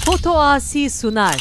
Foto Asi sunar.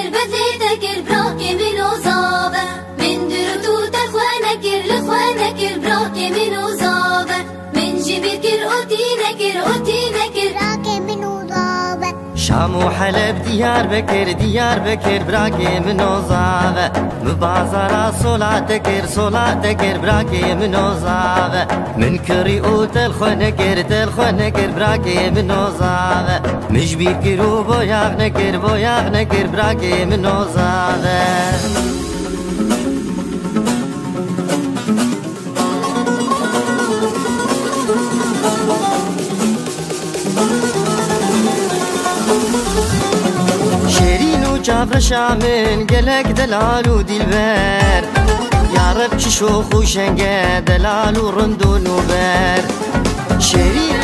بديتك براكي من وزابة من درتو تخوانك لخوانك براكي من وزابة من جبك رؤتينك براكي من وزابة شام وحلب ديار بكر براكي من وزابة مبازرة صلاتك براكي من وزابة من كريوت الخونكر براكي من وزابة مجبير كرو بوياغنكر براكي من وزابة جافر شامن قلق دلال ودلبر يا رب شوخ وشنقه دلال ورندون وبر شيرين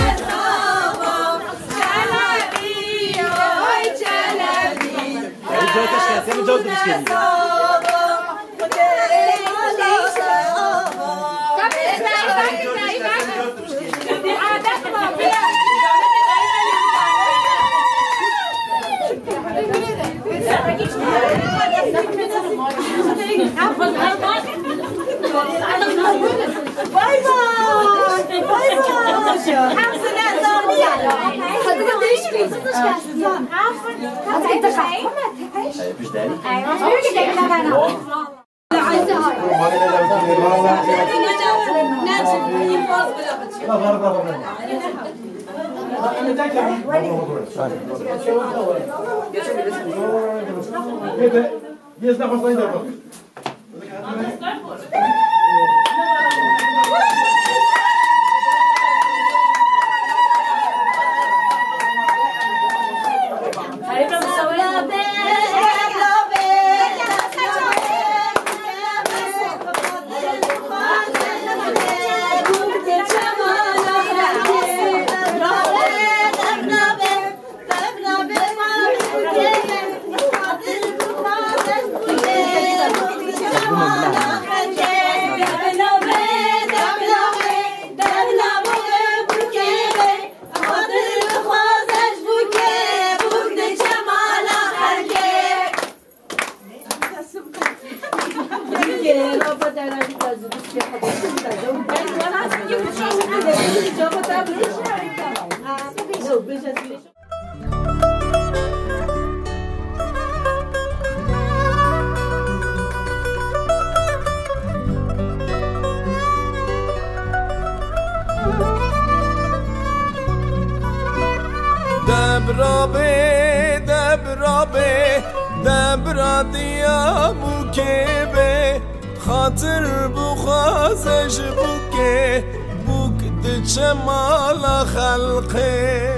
دبرا دیا بوکه خاطر بخوازش بوکه بوک دچه مالا خلقه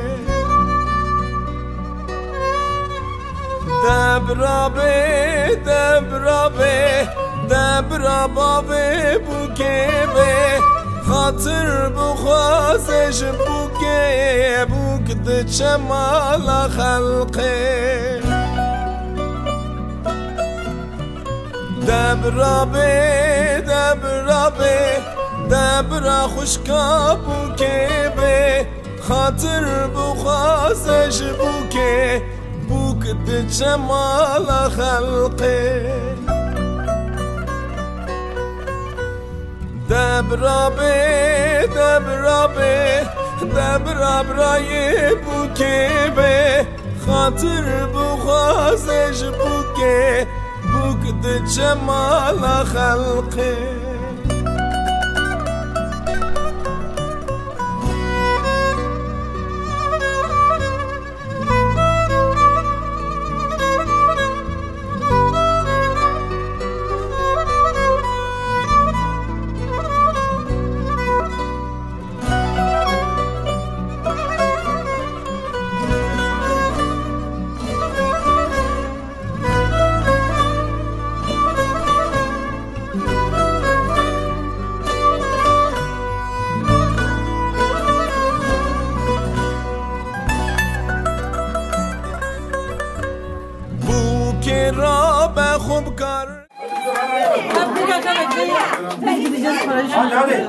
دبرا بابه بوکه خاطر بخوازش بوکه بوک دچه مالا خلقه دبرا خوشکا بوکه به خاطر بخوازش بوکه بوک دچه مالا خلقه دبرا برای بوکه به خاطر بخوازش بوکه بوك جمال خلقي را به خوب کار Biz gideceğiz paraşütle.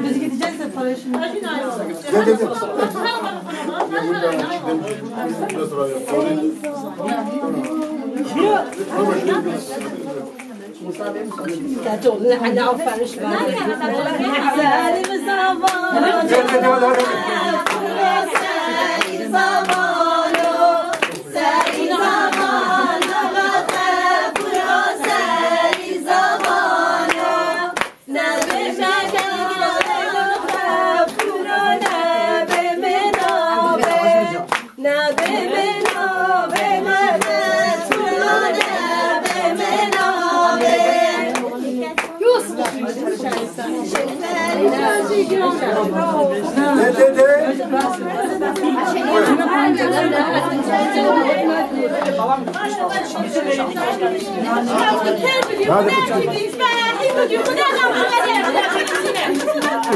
Biz gideceğiz de paraşütle.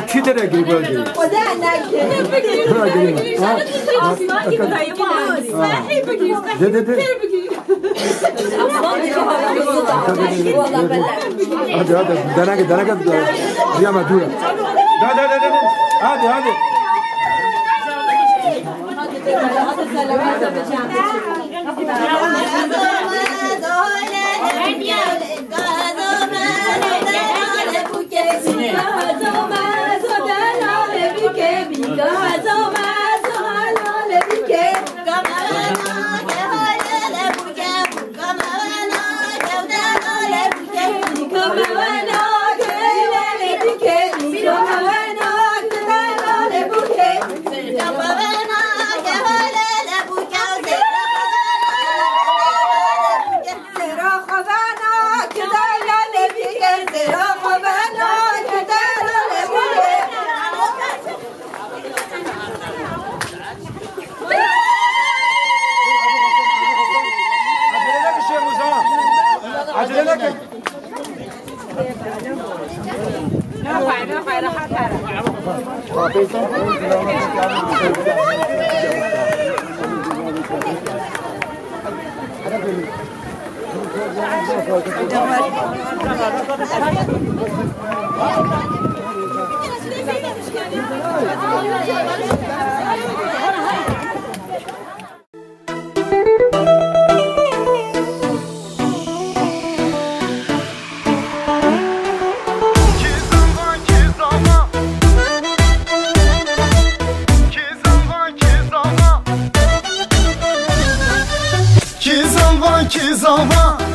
کی داره گریباجی؟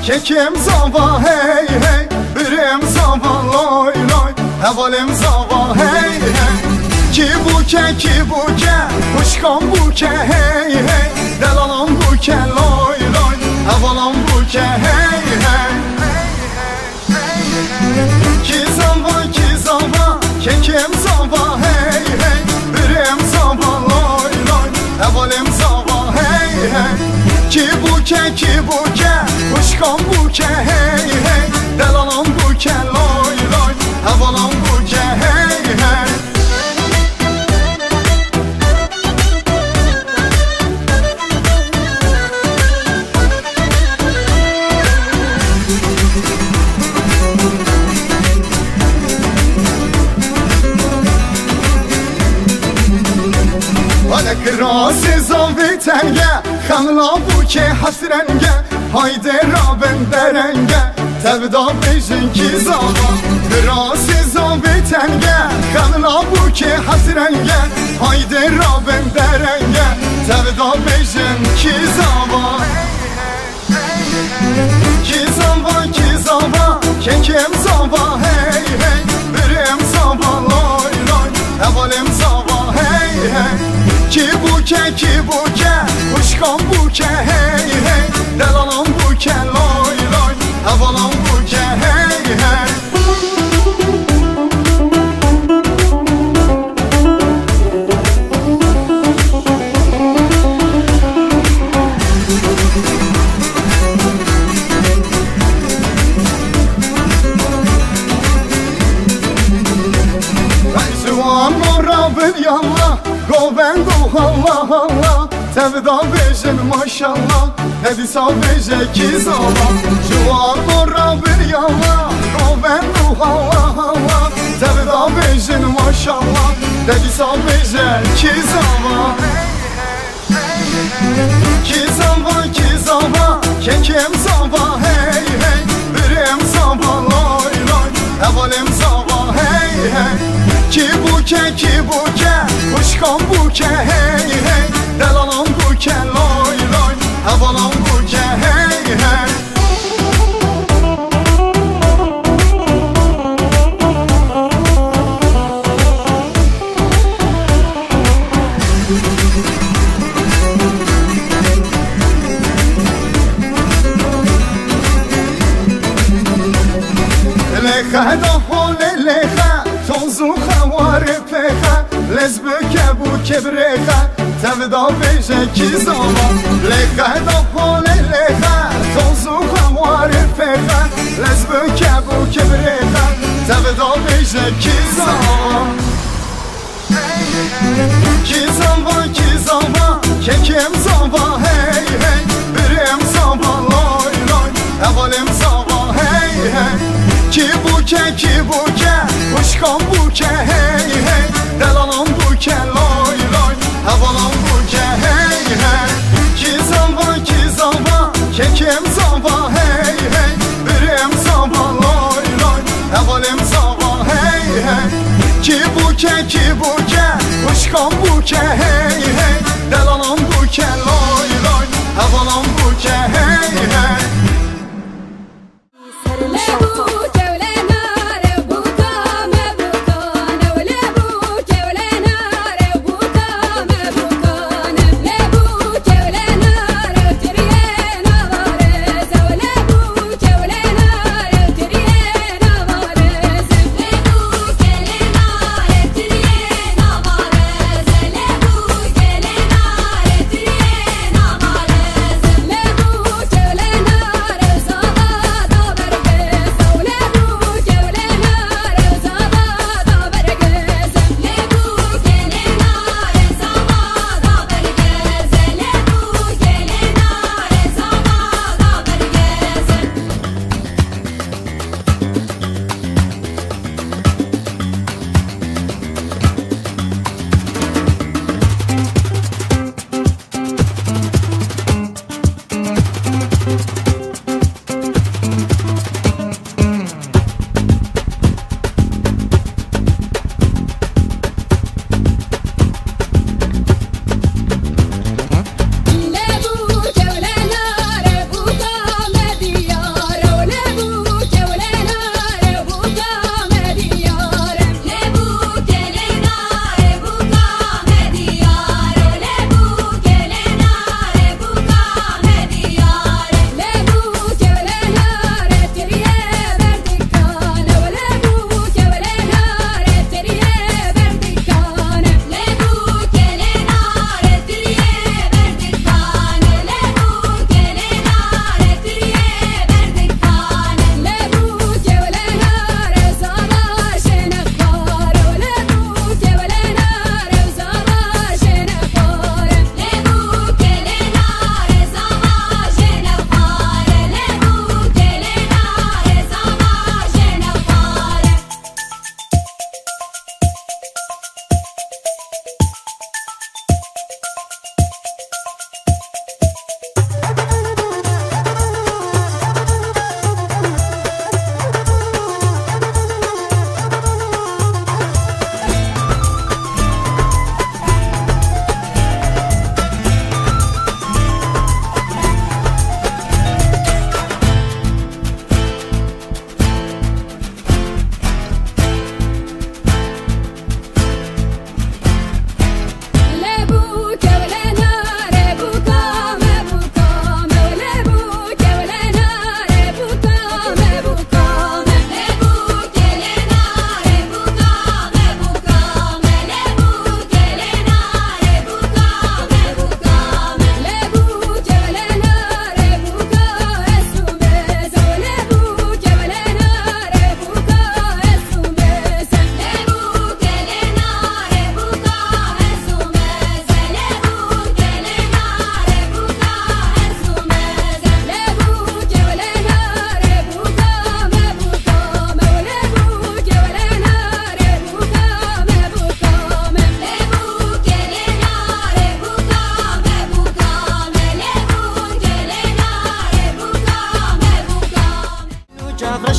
Kekim zava hey hey, birim zava loy loy, havalim zava hey hey. Ki buke, kuşkan buke hey hey, delalam buke loy loy, havalam buke hey hey. Ki zava, kekim zava hey hey, birim zava loy loy, havalim zava hey hey. Ki buke, kuşkan buke hey hey, delalam buke loy loy, havalam buke hey hey. Krasi zavi tenge, xanla buke hasrenge, hayde rabem derenge, tevda bejin ki zava. Krasi zavi tenge, xanla buke hasrenge, hayde rabem derenge, tevda bejin ki zava. Ki zava, kekim zava hey hey, birim zava loy loy, havalim zava hey hey. Ki buke, kuşkan buke hey hey, delalam buke loy loy, havalam buke hey hey. Govendo Allah Allah, tevda bejin maşallah, hedisa beje ki zava. Juan ora bir yallah, govendo Allah Allah, tevda bejin maşallah, hedisa beje ki zava. Ki zava, zava kekim zava hey hey birim zava loy loy evalim zava hey hey ki buke kuşkan buke hey hey delalan buke loy loy evalan buke hey hey لخه دا حال لخه تنزو خوار پخه لزبکه بو کبرخه تبدا بیشه کی زمان لخه دا حال لخه تنزو خوار پخه لزبکه بو کبرخه تبدا بیشه کی زمان کی زمان که کم زمان هی هی بریم زمان لای لای اولیم زمان هی هی ki buke kuşkan buke hey hey delalan buke loy loy havalan buke hey hey ki zava kekim zava hey hey birim zava loy loy havalim zava hey hey ki buke kuşkan buke hey hey delalan buke loy loy havalan buke hey hey Yeah.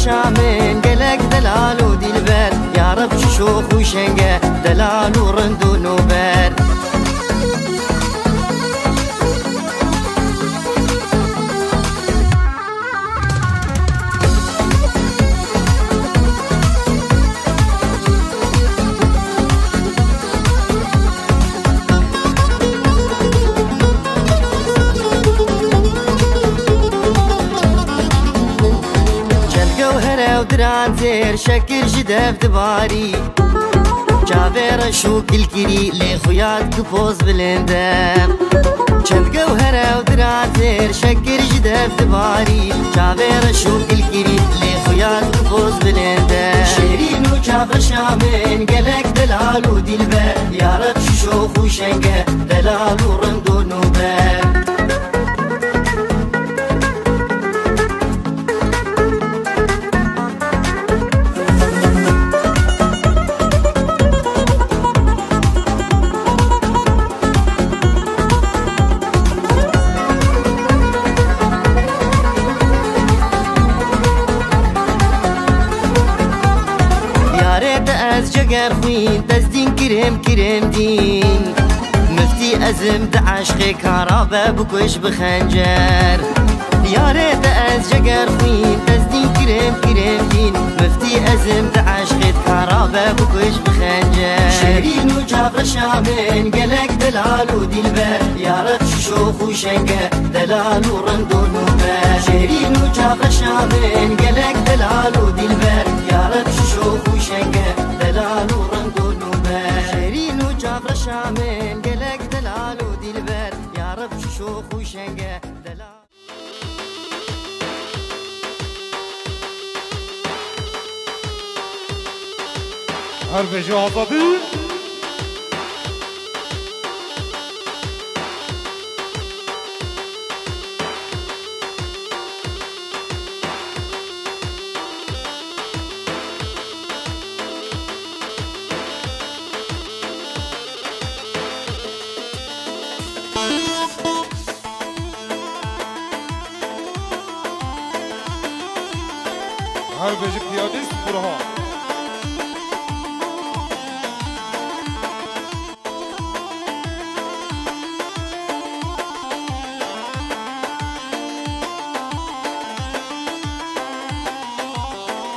شامن قلق دلال ودلبر يا رب شوخ وشنقه دلال ورند ونوبر دران زير شكر جدف دباري جابير شو كل كري لي خويات كبوز بلندم چند جوهرة ودران زير شكر جدف دباري جابير شو كل كري لي خويات كبوز بلندم شيرين وجاب شامن قلق دلال ودلبر يا رب شوخ وشنقه دلال ورندو نوبر جگر خوین دزدین کرم دین مفتی ازم دعشق کارابه بکش بخنجر یاره از جگر خوین دزدین کرم دین مفتی ازم دعشق کارابه بکش بخنجر شیرین و جعفر شامن قلق دلال و دلبر یاره شوخ و شنقه دلال و رند و نوبر شیرین و جعفر شامن قلق دلال و دلبر یاره شوخ و شنقه دلال ورند ونوبر شيرين وجعفر شامن قلق دلال ودلبر يا رب شوخ وشنقه دلال هربجي عصبي هربجي قياديست برهان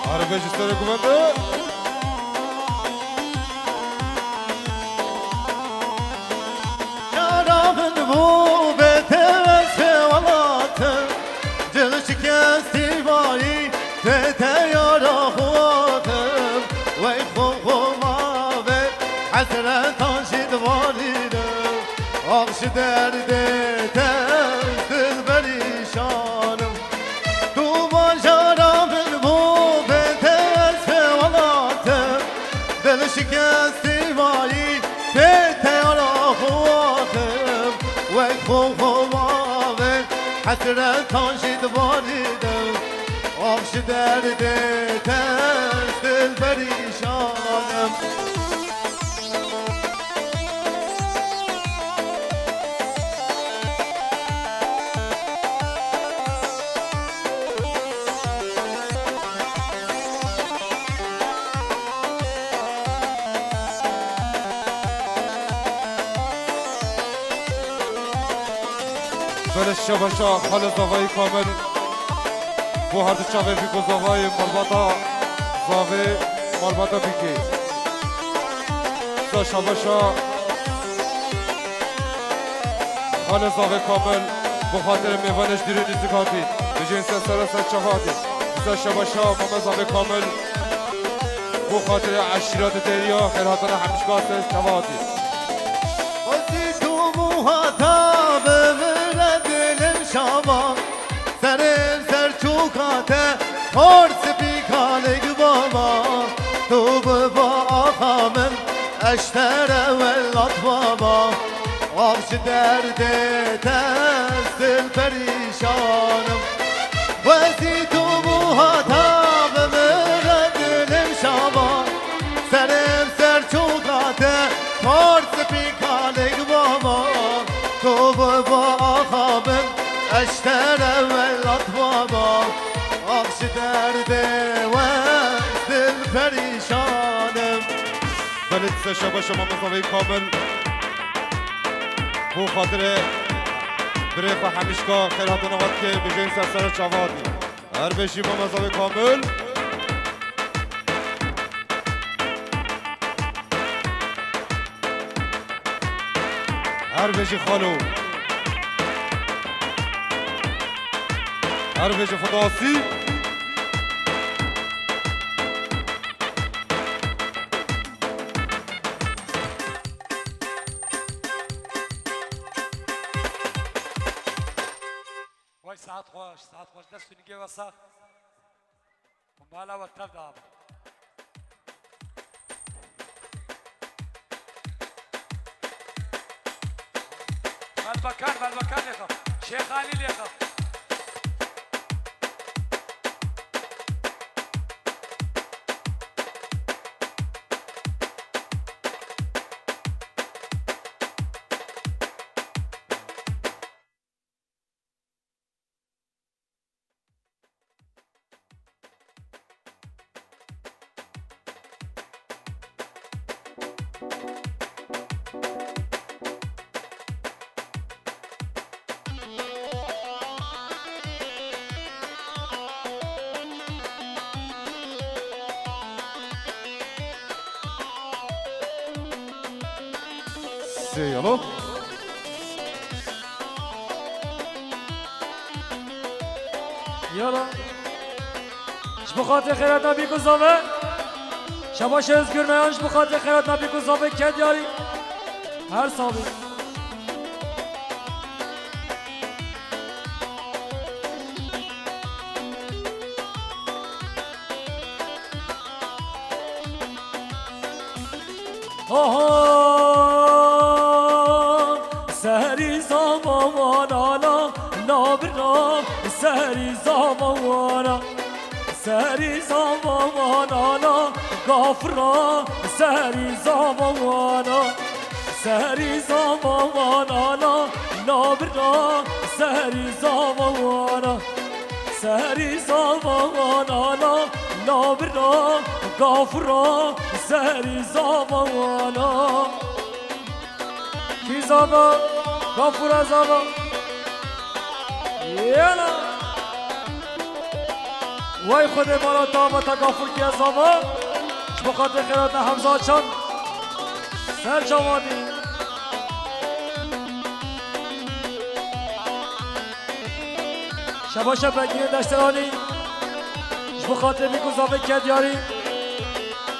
هربجي سرقمنده derdi tezdir perişanım Duman şarabın bu beter sevalatım Deli şikesti vali tete yarahvatım Ve kuhuma ve hasret tanşid varidim Akşı derdi tezdir perişanım شباشا حال زاوی کامل بو هر دو چاوه بیگو زاوی مالباتا زاوی مالباتا بیگی سا شباشا حال زاوی کامل بو خاطر میوانش دیرونی زکاتی بجین سرسر چهاتی سا شباشا ماما زاوی کامل بو خاطر عشیرات دریا خیراتان همیشگاه سرس چهاتی بازی تو موهاتا شما سرم سر چوکاته خورس بیکانگ بابا تو بابا آخامن اشتر ولات بابا آخش درده تزدل پریشانم وزی تو موهاتا بمردلم شما سرم سر چوکاته خورس بیکانگ بابا تو بابا آخامن اشتر ولات بابا آخش درده دوست شبا شما مصطفی کامل بو خاطر بریخ و همیشگاه خیرات و نوات که بجین سرسر چوادی هر بشی با مصطفی کامل هر بشی خالو هر بشی فداسی ساعت خوش دست نگه وسا مالا وقت دام بالمكان يخاف شيخ علي يخاف يلا يلا بخاطر خیرات نبی گذابه شباش ازگر میانش بخاطر خیرات نبی گذابه کد یاری هر صابی سهری زمانا نابرا سهری زمانا سهری زمانا غافرا سهری زمانا سهری زمانا نابرا سهری زمانا سهری زمانا نابرا غافرا سهری زمانا کی زمان غافرا زمان یالا وای خود مالا دامت غافور کی زمان بخاطر خیرات حمزه چان سر جوانی شبا شب بنگین دشترانی بخاطر میگوزاوه کد یاری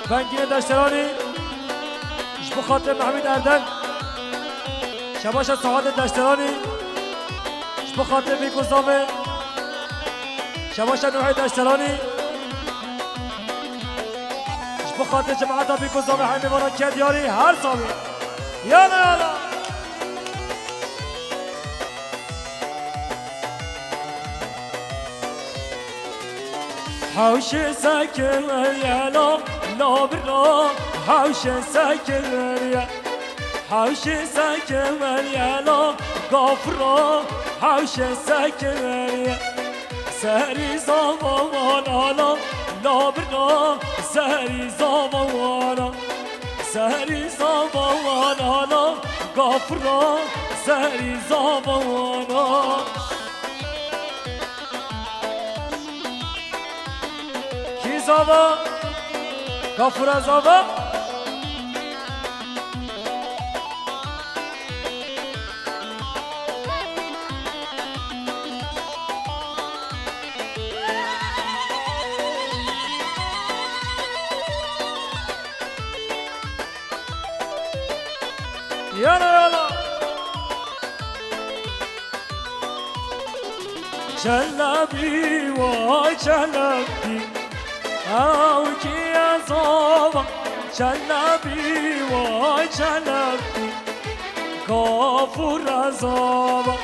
بنگین دشترانی بخاطر محمد اردن شباش سعادت دشترانی بخاطر میگوزاوه شباش نوحی دشترانی بخاطر جماعت میگوزاوه همه مانا کد یاری هر سامی یالا یالا حوش ساكن يا نابرا حوش ساكن يا حوش ساكن يا غفرا حوش ساكن يا سهري زمانا نابرا سهري زمانا سهري زمانا غفرا سهري زمانا زابا غفور زابا يلا يلا جلبي وجلبي او كي صوبا جلبي وجلبي غفور صوبا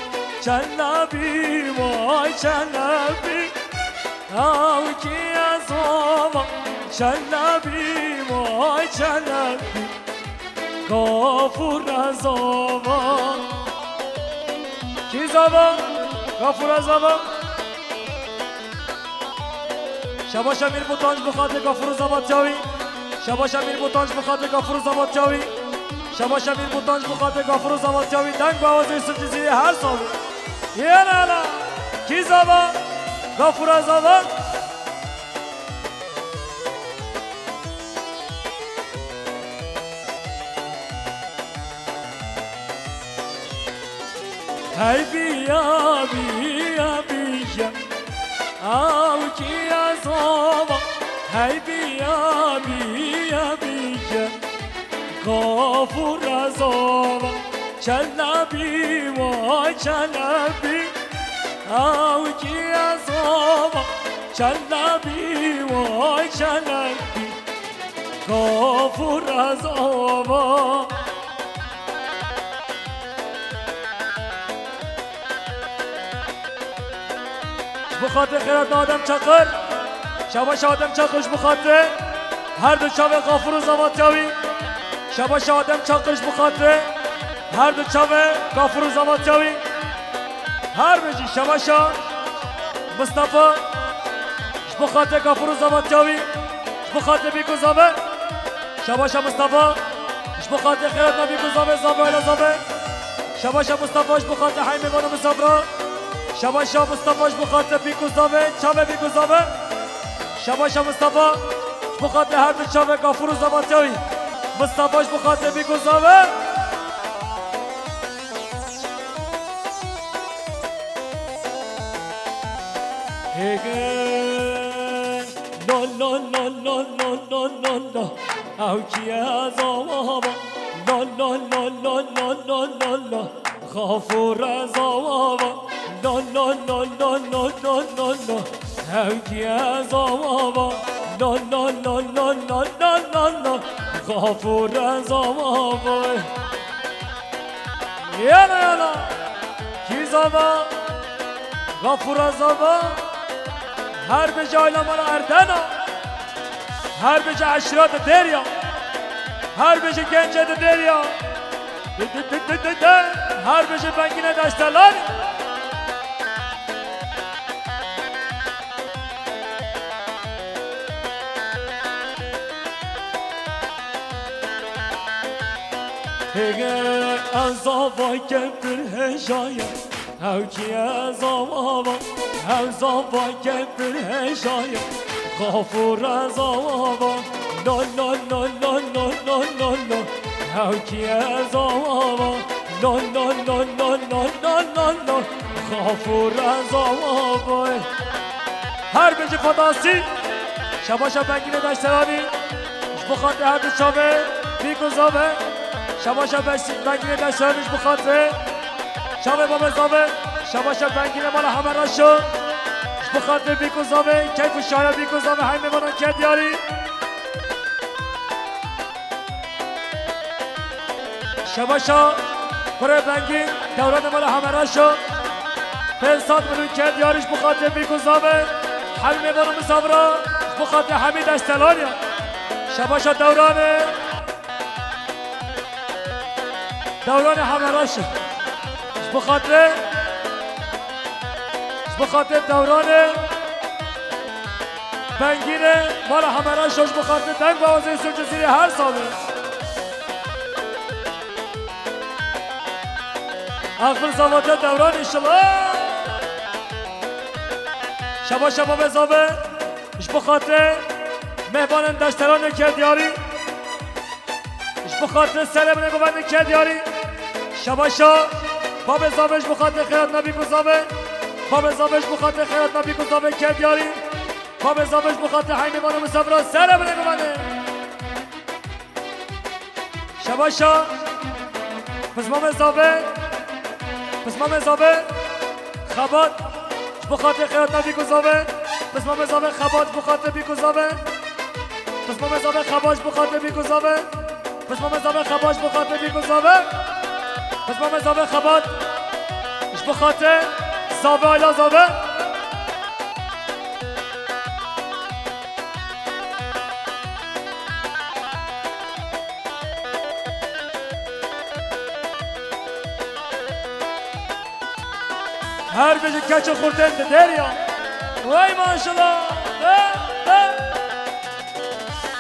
جلبي وجلبي او كي صوبا جلبي وجلبي غفور صوبا كي صوبا غفور صوبا شباش امیر بوتانج بخاطر غفور زباتیاوی شباش امیر بوتانج بخاطر گافور زواد جاوی شباش امیر بوتانج بخاطر گافور زواد جاوی دنگ با آوازه سلجزیری هر سال یه نه کی زواد گافور زواد هی بیا بیا بیا او کیا زوبا هی بیا بیا بیا گافور زوبا چلبی و چلبی او کیا زوبا چلبی و چلبی گافور زوبا بخاطر خیرات آدم چقر شباش آدم چقرش بخاطر هر دو چاوه غافور و زواد جاوی شباش آدم چقرش بخاطر هر دو چاوه غافور و زواد جاوی هر بجی شباشا مصطفى بخاطر غافور و زواد جاوی بخاطر بیکو زاوه شباشا مصطفى بخاطر خیرات نبیکو زاوه زاوه الى زاوه شباشا مصطفى بخاطر حیمه بانو مسافره شباشا مصطفى بخاطر بیکو زاوه چاوه بیکو زاوه شباشا مصطفى بخاطر هر دو چاوه غافور و زواد جاوی مصطفى بخاطر بیکو زاوه لا لا لا لا لا لا لا لا او کیا زوابا لا لا لا لا لا لا لا لا غافور زوابا لا لا لا لا لا لا لا لا او کیا زوابا لا لا لا لا لا لا لا لا غافور زوابا یالا یالا کی زوابا غافور زوابا هر به جای لمان اردنا هر به جای عشرات دریا هر به جای گنجه دریا هر به جای بنگینه دشتلانی هگه از آبا کمتر هجایه او کی از آبا از آبا کمتر هجایه غافور از آبا لا لا لا لا لا لا لا لا او کی از آبا لا لا لا لا لا لا لا لا غافور از آبا هر بجی فداسی شباشا بنگینه دشترانی بخاطر هر دو چاوه بیکو زاوه شباشا بنگینه دشترانیش بخاطر شاوه بابا زاوه شباشا بنگینه مال همه را شو بخاطر بیکو زاوه کیف و شایع بیکو زاوه های میمانن که دیاری شباشا برای بنگین دوران مال همه را شو 500 میلیون که دیاریش بخاطر بیکو زاوه همه میمانن مسافرا بخاطر حمید اشتلانیا شباشا دوران همه را شو بخاطر دوران بنگین مال همه را شوش بخاطر دنگ با آوازه سلجزیری هر ساله اقبل زواده دوران انشالله شبا شبا بزابه اش بخاطر مهبان دشتران کردیاری اش بخاطر سلم نگوبند کردیاری شبا شا باب زابش بخاطر خیرات نبی گذابه باب زابش بخاطر خیرات نبی گذابه کردیاری باب زابش بخاطر حیمیمان مسافران سلم نگوبنده شبا شا پس مام زابه خبات بخاطر خیرات نبی گذابه پس مام زابه خبات بخاطر بی گذابه پس مام زابه خباش بخاطر بی گذابه پس مام زابه خباش بخاطر بی گذابه پس مام زابه خبات بخاطر زابه آلا زابه هر بجه کچ خوردن دریا وای ماشالله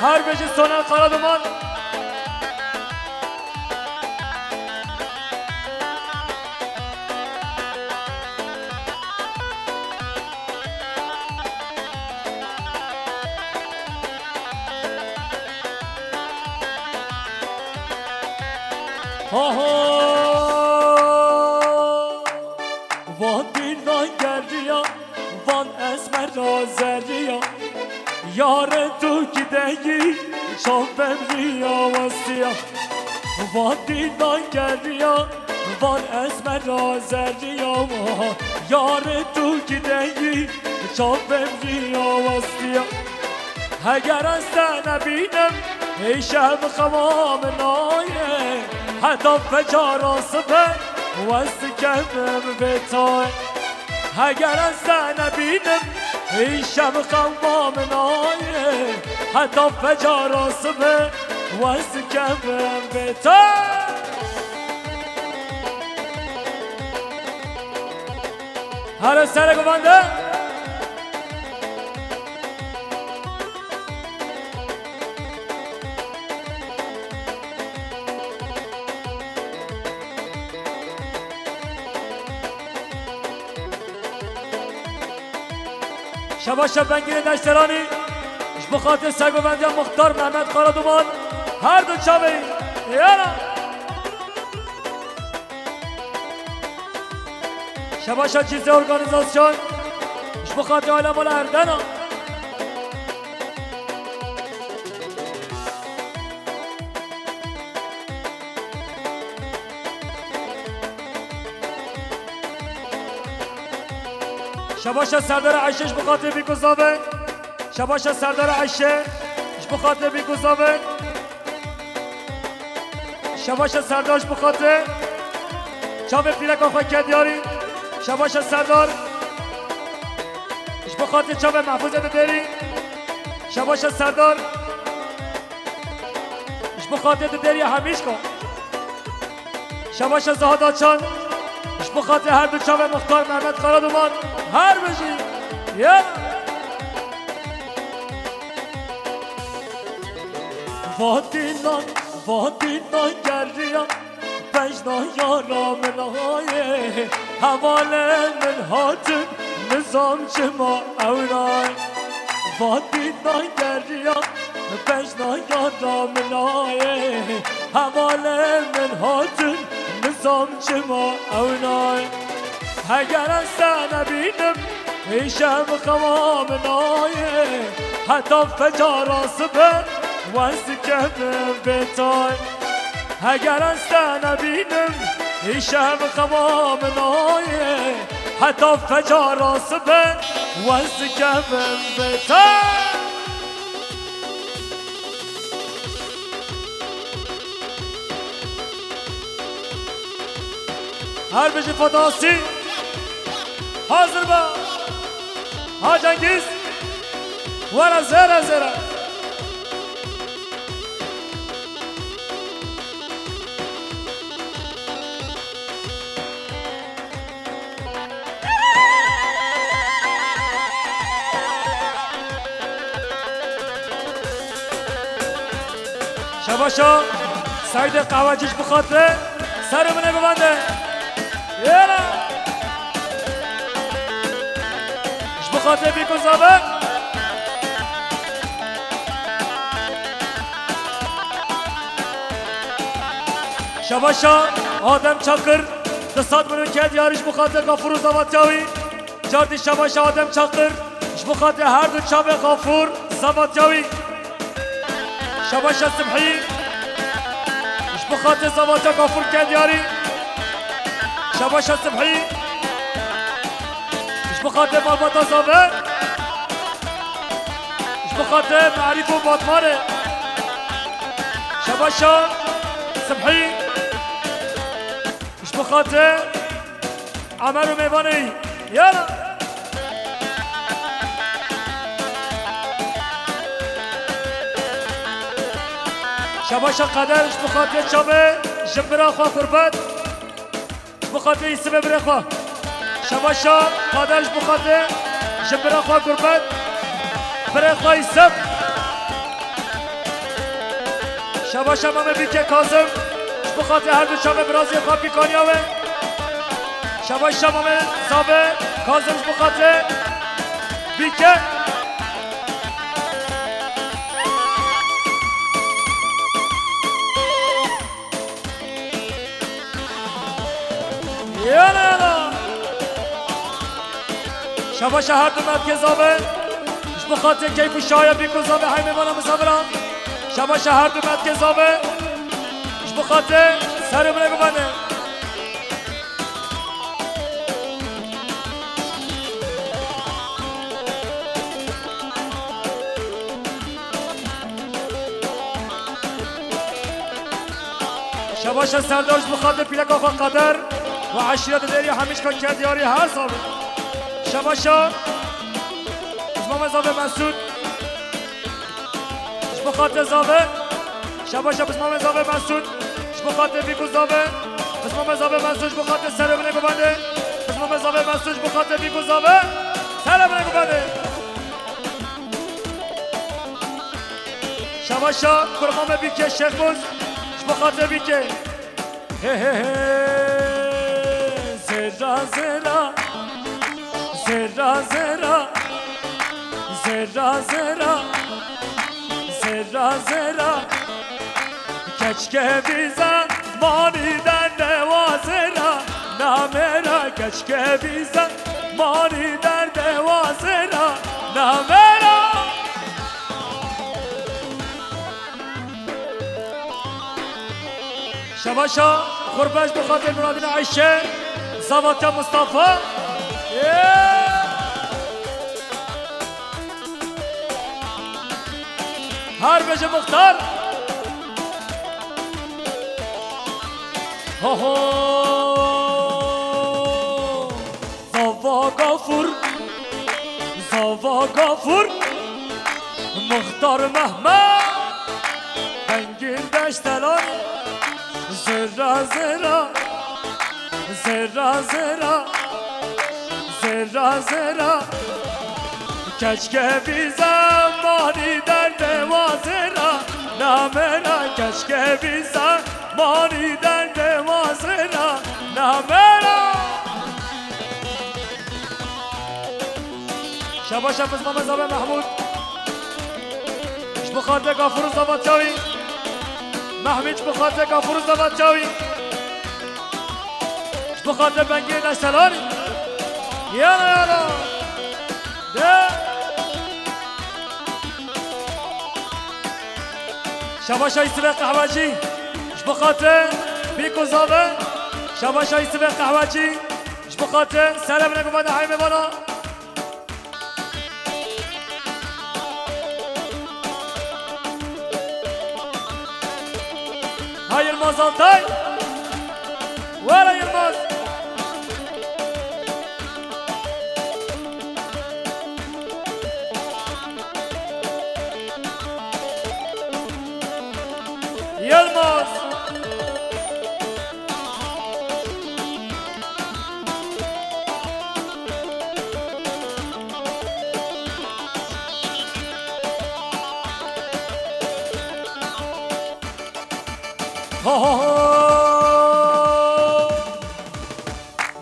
هر بجی سونل قرادمان وان دیلان گردیا وان اسمر رازریا یار تو کدهی شافم ریا وستیا وان دیلان گردیا وان اسمر رازریا یار تو کدهی شافم ریا وستیا اگر از نبینم ای شب خوام نایه حتی فجار آصبه وست کمم بتای اگر از نبینم ای شب خوام نایه حتی فجار آصبه وست کمم بتای هر سر گوانده شباش بنگیر دشترانی اش بخاطر سرگوبندی مختار محمد قرادمان هر دو چاوی یالا شباش چیز ارگانیزاسیون اش بخاطر عالم الاردنا شباش سردار عشش بخاطر بیگذابه شباش سردار عشه بخاطر بیگذابه شباش سردارش بخاطر چاوه پیرک آخواه کدیاری شباش سردار بخاطر چاوه محفوظه داری شباش سردار بخاطر داری همیش کن شباش زهادا چان بخاطر هر دو چاوه مختار محمد قرادمان هر بشی یا وادینان گردیم بجنا یارا منهای حواله من هاتن نظام چما اورای وادینان گردیم بجنا یارا منهای حواله من هاتن نظام چما اورای اگر از نبینم ای شب خوام نایه حتی فجار آصبه وست کمم بتای اگر از نبینم ای شب خوام نایه حتی فجار آصبه وست کمم بتای هر بجی فداسی حاضر با ها جنگیز ورا زره زره شباشا سعید قواجیش بخاطره سر منه ببنده یالا بخاطر بیگذابه شباشا آدم چاکر دستات برو کد یارش بخاطر غافور و زواتیاوی جاردی شباشا آدم چاکر بخاطر هر دو چاوه غافور زواتیاوی شباشا سمحی بخاطر زواتیا غافور کد یاری شباشا سمحی بخاطر بابا زاوه بخاطر معریف و باطمانه شباشا سمحی بخاطر عمر و میوانی یالا شباشا قدرش بخاطر چابه جبرا خواه قربت بخاطر ایسمه بره خواه شباشا قادرش بخاطر جبرا خواه قربت بره خواه ایسم شباش امام بیکه کاظم بخاطر هر دو شب برازی خواب بیکانیاوه شباش امام زابه کاظم بخاطر بیکه یالا شباش هر دو مرد زابه بخاطر کیف و شایه بیکو زابه های میمانم مصابرم شباش هر دو مرد زابه بخاطر سرم نگو بنده شباش سرداش بخاطر پیلک آقا قدر و عشیرت دیری همیش کن کرد یاری هر زابه شباشا اسمام زابه مسعود بخاطر زابه شباشا اسمام زابه مسعود بخاطر بیکو زابه اسمام زابه مسعود بخاطر سلام نگو بنده اسمام زابه مسعود بخاطر بیکو زابه سلام نگو بنده شباشا کرمام بیکه شیخ بوز بخاطر بیکه زرا زرا زرا زرا زرا زرا زرا زرا کچکه بیزن مانی در دوازرا نامرا کچکه بیزن مانی در دوازرا نامرا شباشا خربش بخاطر مرادین عیشه زوات مصطفى هر بجه مختار زوا غفور زوا غفور مختار محمد بنگین دشتلان زرا زرا زرا زرا زرا زرا کچکه بی زمانی در دوازرا نامرا کچکه بی زمانی در دوازرا نامرا شباش اسمام زابه محمود بخاطر غفور زباتاوی محمید بخاطر غفور زباتاوی بخاطر بنگی نشتلانی یالا یالا ده شباش های سبه قهوجی بخاطر بیکو زابه شباش های سبه قهوجی بخاطر سلام نگو بنده های میمانا های الماز آلتای ولا الماز يلمس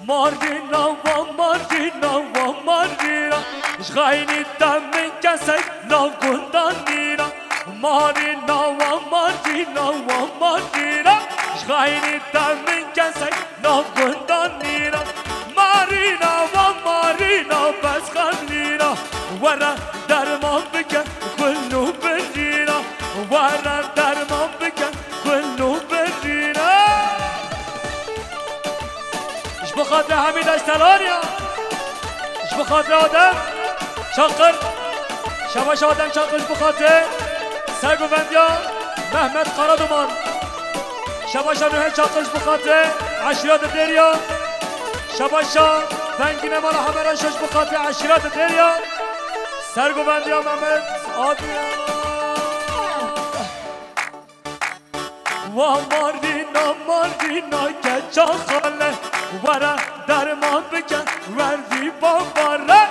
ماردينا وماردينا وماردينا شغايني الدم كسي لو كنتانينا ماردينا وماردينا وماردينا شغايني الدم كسي لو كنتانينا مارينا ومارينا بس خلينا ورا درمان بك كله برينا ورا درمان بك كله برينا ايش بخاطر حميد اشتلانيا ايش بخاطر آدم شاقر شباش آدم شاقر ايش بخاطر سرگو بندیا محمد قرادمان شباشا نوه شاقر ايش بخاطر عشرات دریا شباشا بنگینه مالا همه شش بخاطر عشرات دریا سرگو بندیا محمد آدم و ماردینا ماردینا که چا خاله ورا درمان بکن وردی باباره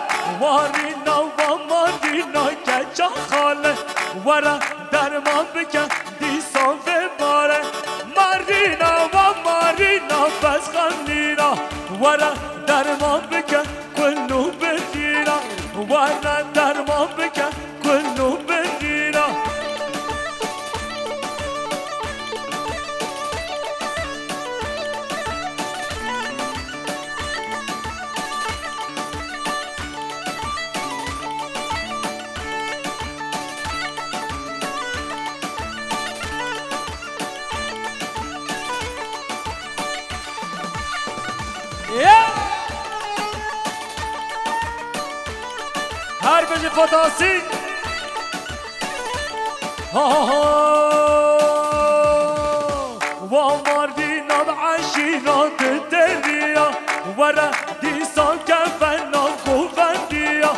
ماردینا و ماردینا که چا خاله ورا درمان بکن دیسان هاجي فتاسي وماردينا بعشينا تدريا ورا ديسان كفنا كوفنديا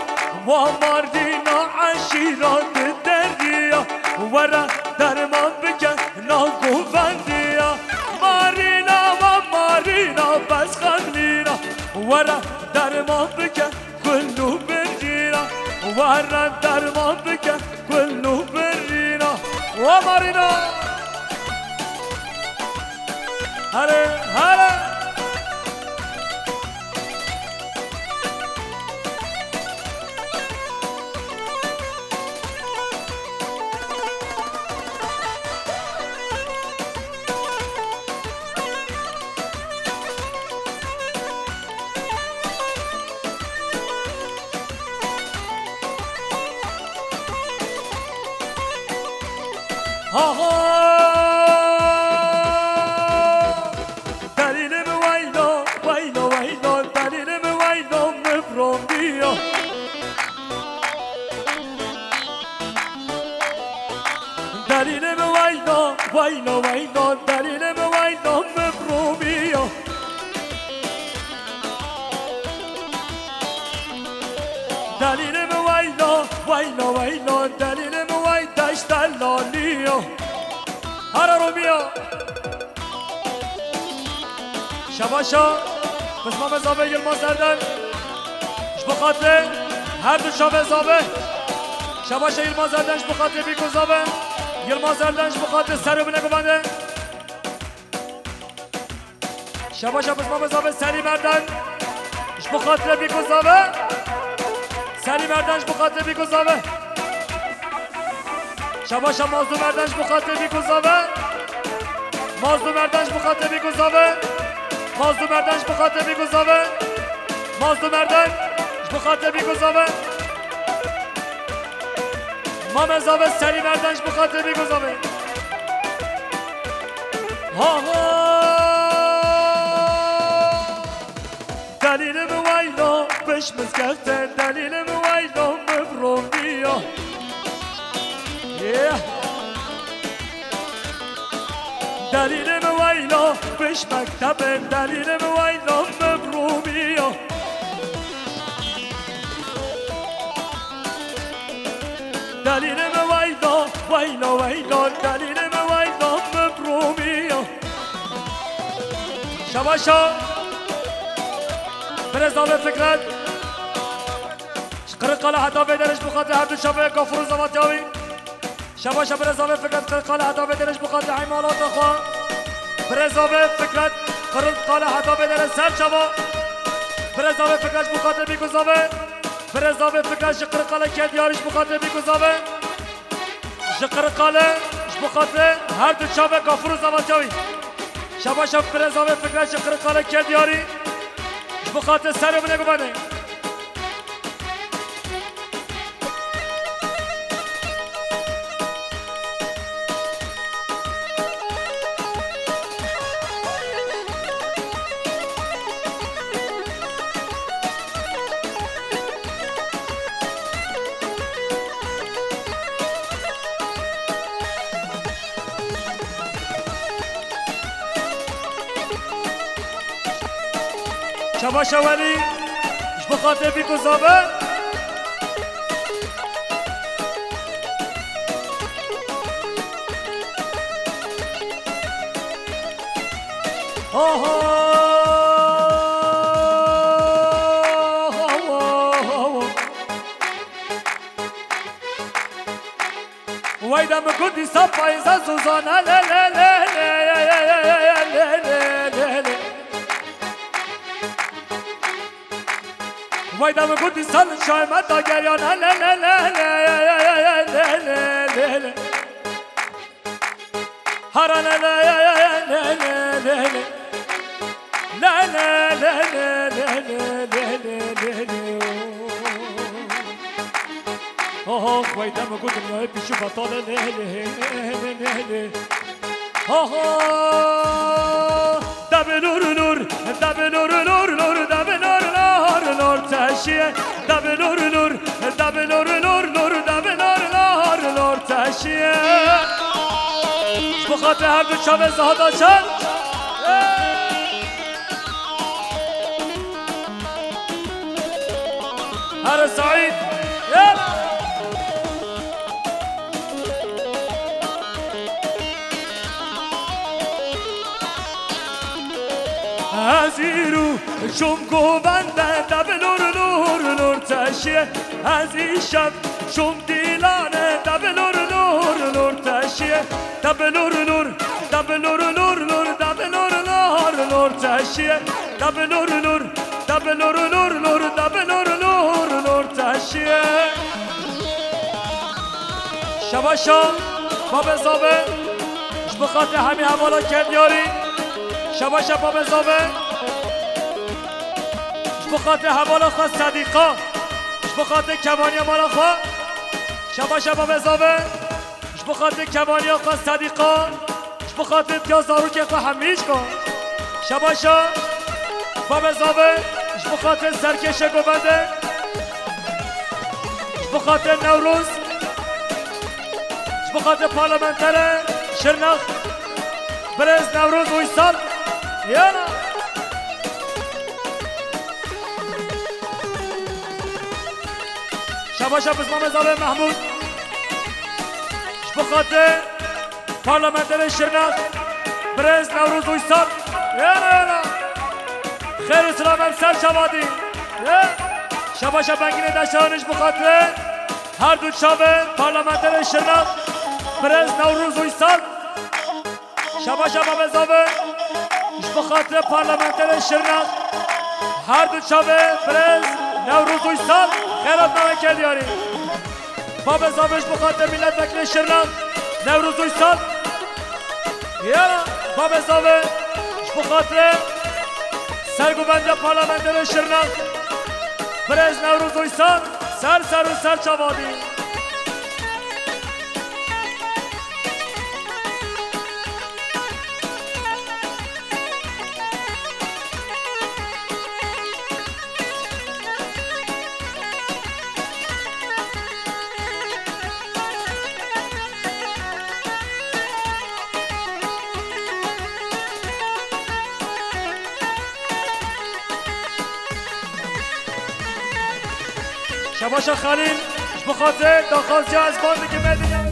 وماردينا عشينا تدريا ورا درمان بكنا كوفنديا مارينا ومارينا بس خلينا ورا درمان بك كله برينا ورا درمان بك كله برينا ومارينا هلا هلا شباشا بس ما بزابه يلما زردن اش بخاطر هر دو شابه زابه شباشا يلما زردن اش بخاطر بیکو زابه يلما زردن اش بخاطر سرو بنگو بنده شباشا بس ما بزابه سری مردن اش بخاطر بیکو زابه سری مردن اش بخاطر بیکو زابه شباشا مازدو مردن اش بخاطر بیکو زابه مازدو مردن اش بخاطر بیکو زابه مازدو مردنش بخاطر بیگذابه مازدو مردنش بخاطر بیگذابه مامزابه سری مردنش بخاطر بیگذابه ها دلیل مویلا بش مزگفته دلیل مویلا مبرون بیا دلیل مویلا بش مکتب دلیل مویلا مبرومیا دلیل مویلا ویلا ویلا دلیل مویلا مبرومیا شباشا برزاوه فکرت قرقاله حتا بدرش بخاطر هر دو شبه کافر و زمات یاوی شباشا برزاوه فکرت قرقاله حتا بدرش بخاطر حیمانات خواه برزاوه فکرت قرقاله حتا بدرش سر شبا برزاوه فکرش بخاطر بیگذابه برزاوه فکرش قرقاله کد یارش بخاطر بیگذابه قرقاله بخاطر هر دو شبه کافر و زمات یاوی شباشا برزاوه فکرش قرقاله کد یاری بخاطر سر بنگو بنه شباشا ولی اش بخاطر بیگذابه وایدم کدی سپایز زوزانه له له له وایدم کدی سال شایمت داگریان له له له له هران له له له لا لا لا لا لا لا لا لا ها خویدم گفتم نه پیشو بطال لا لا لا لا ها دب نور نور دب نور نور نور دب نور نور نور تش تشیه دب نور نور دب نور نور نور دب نور نور نور تشیه بخاطر هر دو چاوه زهادا چند هر سعید ازیرو شم گوونده دب نور نور نور تشیه از این شب شم دیلانه دب نور نور نور تشیه دب نور نور دب نور نور نور دب نور نور نور تشیه دب نور نور دب نور نور نور دب نور نور نور تشیه شباشا باب زابه بخاطر همین حوالا کرد یاری شباشا باب زابه بخاطر حوالا خواست صدیقا بخاطر کوانیا مالا خواه شباشا باب زابه بخاطر کوانیا خواست صدیقا بخاطر پیاز دارو که خواه همیش کن شباشا باب زابه بخاطر سرکش گوبنده بخاطر نوروز بخاطر پارلمانتر شرنخ برز نوروز ویسال یانا شباشا بزمام زابه محمود بخاطر پارلمانتر شرنخ برز نوروز ویسال یانا خیر سلام امسر شوادی شباشا بنگین دشتانش بخاطر هر دو چاوه پارلمانتر شرنخ برز نوروز ویسال شباشا باب زابه بخاطر پارلمانتر شرنخ هر دو چاوه برز نوروز ویسال خیرات نامه کرد یاری باب زابش بخاطر ملت وکیل شرنخ نوروز ویسال یانا باب زابه بخاطر سرگوبنده پارلمانتر شرنخ برز نوروز ویسال سر سر و سر چوادی شباشا خلیل بخاطر داخازی از باندی که مدینه